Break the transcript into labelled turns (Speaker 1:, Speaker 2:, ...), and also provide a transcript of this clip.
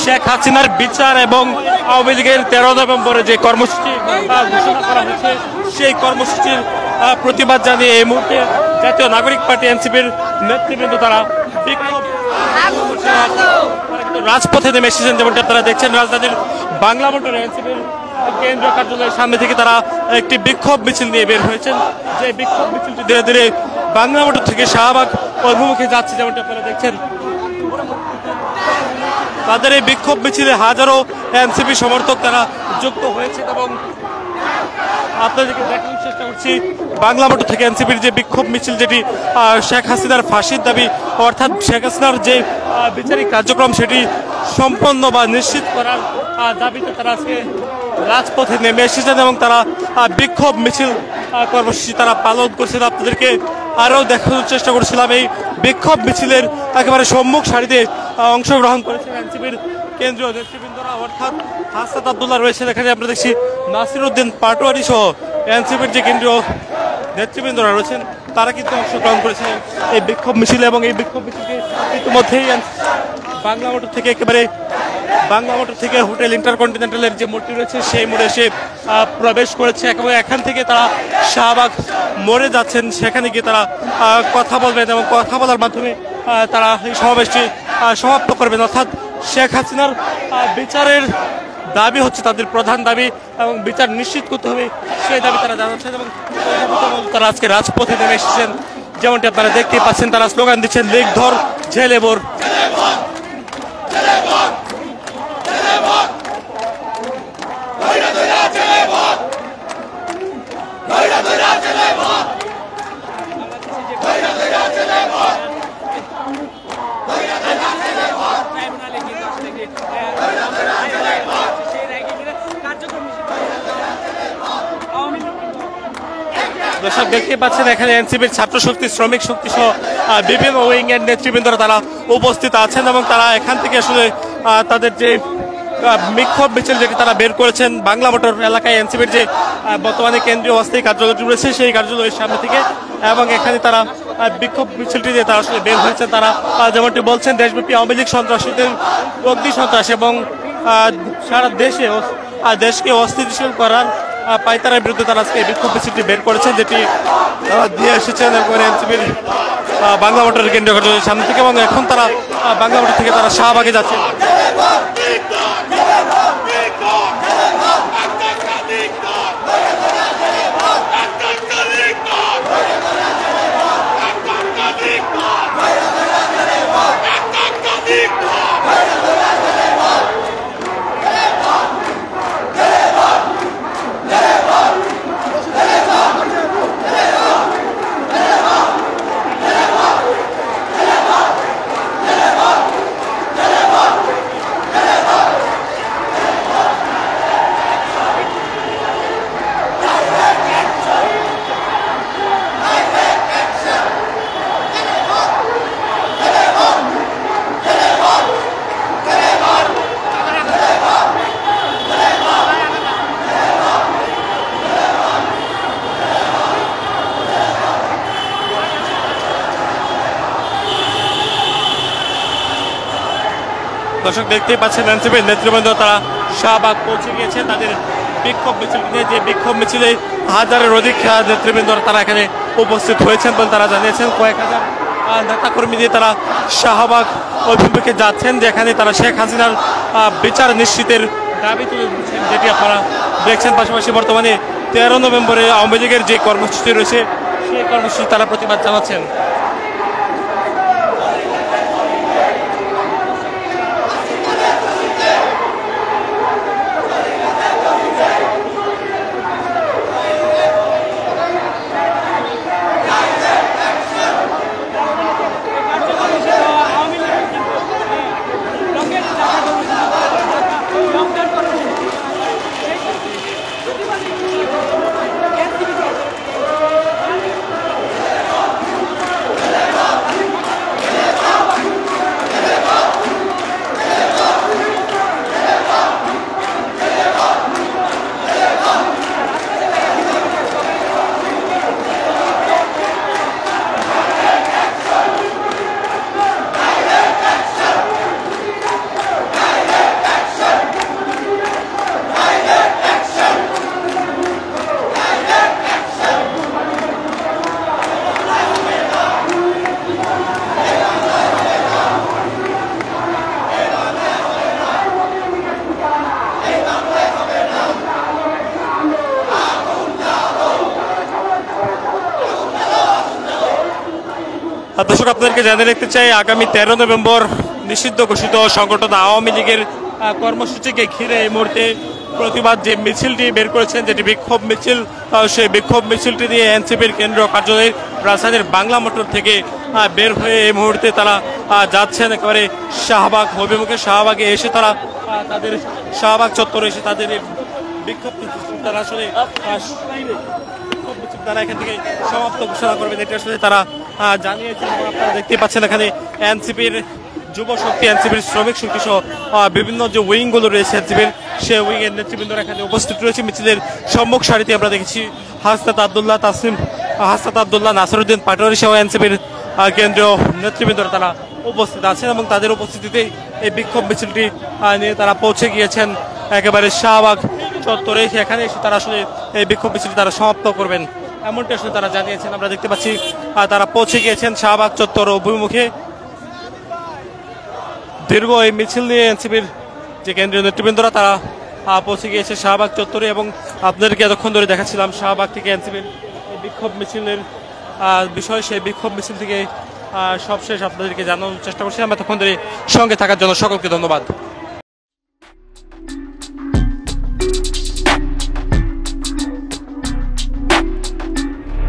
Speaker 1: শেখ হাসিনার বিচার এবং আওয়ামী লীগের 13 নভেম্বরে যে কর্মসূচি ঘোষণা করা হয়েছে সেই কর্মসূচির প্রতিবাদ জানিয়ে এই মুহূর্তে জাতীয় নাগরিক পার্টি এনসিপির নেতৃবৃন্দ তারা বিক্ষোভ রাজপথে নেমে এসেছেন। যেমনটা আপনারা দেখছেন রাজধানীর বাংলা মোটরে এনসিপির কেন্দ্রীয় কার্যালয়ের সামনে থেকে তারা একটি বিক্ষোভ মিছিল নিয়ে বের হয়েছেন। যে বিক্ষোভ মিছিলটি ধীরে ধীরে বাংলা মোটর থেকে শাহবাগ অভিমুখে যাচ্ছে। যেমনটা আপনারা দেখছেন তাদের এই বিক্ষোভ মিছিলে হাজারো এনসিপি সমর্থক তারা যুক্ত হয়েছে এবং আপনাদেরকে দেখানোর চেষ্টা করছি বাংলা মোটর থেকে এনসিপির যে বিক্ষোভ মিছিল, যেটি শেখ হাসিনার ফাঁসির দাবি অর্থাৎ শেখ হাসিনার যে বিচারিক কার্যক্রম সেটি সম্পন্ন বা নিশ্চিত করার দাবিতে তারা আজকে রাজপথে নেমে এসেছেন এবং তারা বিক্ষোভ মিছিল কর্মসূচি তারা পালন করছেন। আপনাদেরকে আরও দেখানোর চেষ্টা করছিলাম এই বিক্ষোভ মিছিলের একেবারে সম্মুখ সারিতে অংশগ্রহণ করেছেন এনসিপির কেন্দ্রীয় নেতৃবৃন্দরা, অর্থাৎ হাসনাত আব্দুল্লাহ রয়েছে, এখানে আমরা দেখছি নাসিরউদ্দিন পাটোয়ারি সহ এনসিপির যে কেন্দ্রীয় নেতৃবৃন্দরা রয়েছেন তারা কিন্তু অংশগ্রহণ করেছেন এই বিক্ষোভ মিছিলে। এবং এই বিক্ষোভ মিছিলকে ইতিমধ্যেই বাংলা মোটর থেকে একেবারে বাংলা মোটর থেকে হোটেল ইন্টারকন্টিনেন্টালের যে মোড়টি রয়েছে সেই মোড়ে এসে প্রবেশ করেছে এবং এখান থেকে তারা শাহবাগ মোড়ে যাচ্ছেন। সেখানে গিয়ে তারা কথা বলবেন এবং কথা বলার মাধ্যমে তারা এই সমাবেশটি সমাপ্ত করবেন। অর্থাৎ শেখ হাসিনার বিচারের দাবি হচ্ছে তাদের প্রধান দাবি এবং বিচার নিশ্চিত করতে হবে সেই দাবি তারা জানাচ্ছেন এবং তারা আজকে রাজপথে নেমে এসেছেন। যেমনটি আপনারা দেখতেই পাচ্ছেন তারা স্লোগান দিচ্ছেন লীগ ধর ঝেলে বোর। দর্শক দেখতে পাচ্ছেন এখানে এনসিপির ছাত্র শক্তি, শ্রমিক শক্তি সহ বিভিন্ন উইং এর নেতৃবৃন্দরা তারা উপস্থিত আছেন এবং তারা এখান থেকে আসলে তাদের যে বিক্ষোভ মিছিল যেটি তারা বের করেছেন বাংলা মোটর এলাকায় এনসিপির যে বর্তমানে কেন্দ্রীয় অস্থায়ী কার্যালয়টি রয়েছে সেই কার্যালয়ের সামনে থেকে, এবং এখানে তারা বিক্ষোভ মিছিলটি দিয়ে তারা আসলে বের হয়েছেন। তারা যেমনটি বলছেন দেশব্যাপী আওয়ামী লীগ সন্ত্রাসীদের অগ্নি সন্ত্রাস এবং সারা দেশকে অস্থিতিশীল করার পাইতারার বিরুদ্ধে তারা আজকে বিক্ষোভ মিছিলটি বের করেছেন, যেটি দিয়ে এসেছেন এনসিপির বাংলা মোটরের কেন্দ্রীয় কার্যালয়ের সামনে থেকে এবং এখন তারা বাংলা মোটর থেকে তারা শাহবাগে যাচ্ছেন। দর্শক দেখতেই পাচ্ছেন এনসিপির নেতৃবৃন্দ তারা শাহবাগ পৌঁছে গিয়েছে তাদের বিক্ষোভ মিছিল নিয়ে। যে বিক্ষোভ মিছিলে হাজারের অধিক নেতৃবৃন্দ তারা এখানে উপস্থিত হয়েছেন বলে তারা জানিয়েছেন। কয়েক হাজার নেতাকর্মী দিয়ে তারা শাহবাগ অভিমুখে যাচ্ছেন, যেখানে তারা শেখ হাসিনার বিচার নিশ্চিতের দাবি তুলে দিচ্ছেন, যেটি আপনারা দেখছেন। পাশাপাশি বর্তমানে 13 নভেম্বরে আওয়ামী লীগের যে কর্মসূচি রয়েছে সেই কর্মসূচি তারা প্রতিবাদ জানাচ্ছেন। দর্শক আপনাদেরকে জানিয়ে রাখতে চাই, আগামী 13 নভেম্বর নিষিদ্ধ ঘোষিত সংগঠন আওয়ামী লীগের কর্মসূচিকে ঘিরে এই মুহূর্তে প্রতিবাদ যে মিছিলটি বের করেছেন, যেটি বিক্ষোভ মিছিল, সেই বিক্ষোভ মিছিলটি নিয়ে এনসিপির কেন্দ্রীয় কার্যালয়ের রাজধানীর বাংলা মোটর থেকে বের হয়ে এই মুহূর্তে তারা যাচ্ছেন একেবারে শাহবাগ অভিমুখে। শাহবাগে এসে তারা তাদের শাহবাগ চত্বরে এসে তাদের বিক্ষোভ তারা আসলে তারা এখান থেকে সমাপ্ত ঘোষণা করবেন, এটা আসলে তারা জানিয়েছেন। আপনারা দেখতে পাচ্ছেন এখানে এনসিপির যুব শক্তি, এনসিপির শ্রমিক শক্তি সহ বিভিন্ন যে উইংগুলো রয়েছে এনসিপির, সেই উইং এর নেতৃবৃন্দরা এখানে উপস্থিত রয়েছে। মিছিলের সম্মুখ সারিতে আমরা দেখেছি হাসনাত আবদুল্লাহ, তাসলিম হাসনাত আবদুল্লাহ, নাসিরউদ্দিন পাটোয়ারি সহ এনসিপির কেন্দ্রীয় নেতৃবৃন্দরা তারা উপস্থিত আছেন এবং তাদের উপস্থিতিতেই এই বিক্ষোভ মিছিলটি নিয়ে তারা পৌঁছে গিয়েছেন একেবারে শাহবাগ চত্বরে। এখানে এসে তারা আসলে এই বিক্ষোভ মিছিলটি তারা সমাপ্ত করবেন, এমনটি আসলে তারা জানিয়েছেন। আমরা দেখতে পাচ্ছি তারা পৌঁছে গিয়েছেন শাহবাগ চত্বর অভিমুখে। দীর্ঘ এই মিছিল নিয়ে এনসিপির যে কেন্দ্রীয় নেতৃবৃন্দরা তারা পৌঁছে গিয়েছে শাহবাগ চত্বরে এবং আপনাদেরকে এতক্ষণ ধরে দেখাচ্ছিলাম শাহবাগ থেকে এনসিপির এই বিক্ষোভ মিছিলের বিষয়। সেই বিক্ষোভ মিছিল থেকে সবশেষ আপনাদেরকে জানানোর চেষ্টা করছি। আমরা এতক্ষণ ধরে সঙ্গে থাকার জন্য সকলকে ধন্যবাদ।